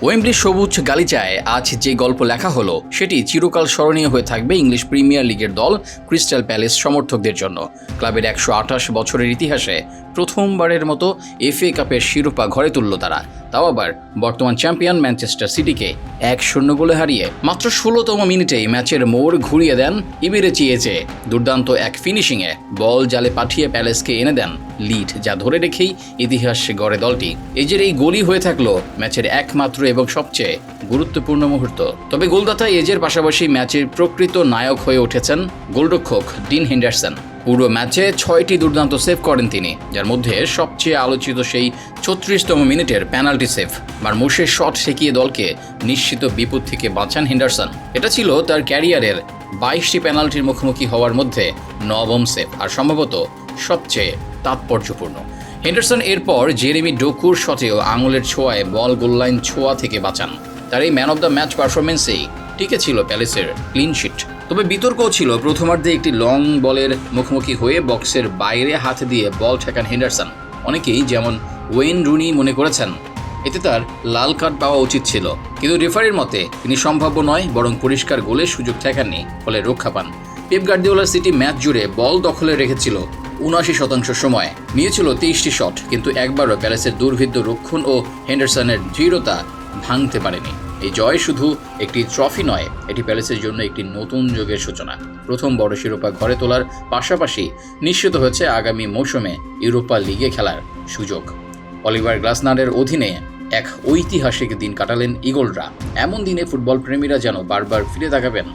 Wembley সবুজ গালিচায় আজ যে গল্প লেখা হলো সেটি চিরকাল স্মরণীয় হয়ে থাকবে ইংলিশ প্রিমিয়ার লিগের দল ক্রিস্টাল প্যালেস সমর্থকদের জন্য। ক্লাবের 128 বছরের ইতিহাসে প্রথমবারের মতো এফএ কাপের শিরোপা ঘরে তুলল তারা, তাও আবার বর্তমান চ্যাম্পিয়ন ম্যানচেস্টার সিটিকে 1-0 গোলে হারিয়ে। মাত্র 16তম মিনিটেই ম্যাচের মোড় ঘুরিয়ে দেন ইবেরে চিয়েছে। দুর্দান্ত এক ফিনিশিংয়ে বল জালে পাঠিয়ে প্যালেসকে এনে দেন লিড, যা ধরে রেখেই ইতিহাস গড়ে দলটি। এজের এই গোলই হয়ে থাকলো ম্যাচের একমাত্র এবং সবচেয়ে গুরুত্বপূর্ণ মুহূর্ত। তবে গোলদাতা এজের পাশাপাশি ম্যাচের প্রকৃত নায়ক হয়ে উঠেছেন গোলরক্ষক ডিন হেন্ডারসন। পুরো ম্যাচে 6টি দুর্দান্ত সেভ করেন তিনি, যার মধ্যে সবচেয়ে আলোচিত সেই 36তম মিনিটের পেনাল্টি সেভ। মারমুশের শট ঠেকিয়ে দলকে নিশ্চিত বিপদ থেকে বাঁচান হেন্ডারসন। এটা ছিল তার ক্যারিয়ারের 22টি পেনাল্টির মুখোমুখি হওয়ার মধ্যে 9ম সেভ, আর সম্ভবত সবচেয়ে তাৎপর্যপূর্ণ। হেন্ডারসন এরপর জেরেমি ডোকুর শটেও আঙুলের ছোঁয়ায় বল গোললাইন ছোঁয়া থেকে বাঁচান। তার এই ম্যান অব দ্য ম্যাচ পারফরমেন্সেই টিকে ছিল প্যালেসের ক্লিনশিট। তবে বিতর্কও ছিল প্রথমার্ধে একটি লং বলের মুখোমুখি হয়ে বক্সের বাইরে হাত দিয়ে বল ঠেকান হেন্ডারসন। অনেকেই যেমন ওয়েন রুনি মনে করেছেন এতে তার লাল কার্ড পাওয়া উচিত ছিল, কিন্তু রেফারির মতে তিনি সম্ভাব্য নয়, বরং পরিষ্কার গোলের সুযোগ ঠেকাননি, ফলে রক্ষা পান। পেপ গার্দিওলার সিটি ম্যাচ জুড়ে বল দখলে রেখেছিল 79% সময়, নিয়েছিল 23টি শট, কিন্তু একবারও প্যালেসের দুর্ভেদ্য রক্ষণ ও হেন্ডারসনের দৃঢ়তা ভাঙতে পারেনি। এই জয় শুধু একটি ট্রফি নয়, এটি প্যালেসের জন্য একটি নতুন যুগের সূচনা। প্রথম বড় শিরোপা ঘরে তোলার পাশাপাশি নিশ্চিত হচ্ছে আগামী মৌসুমে ইউরোপা লিগে খেলার সুযোগ। অলিভার গ্লাসনারের অধীনে এক ঐতিহাসিক দিন কাটালেন ইগলরা। এমন দিনে ফুটবল প্রেমীরা যেন বারবার ফিরে তাকাবেন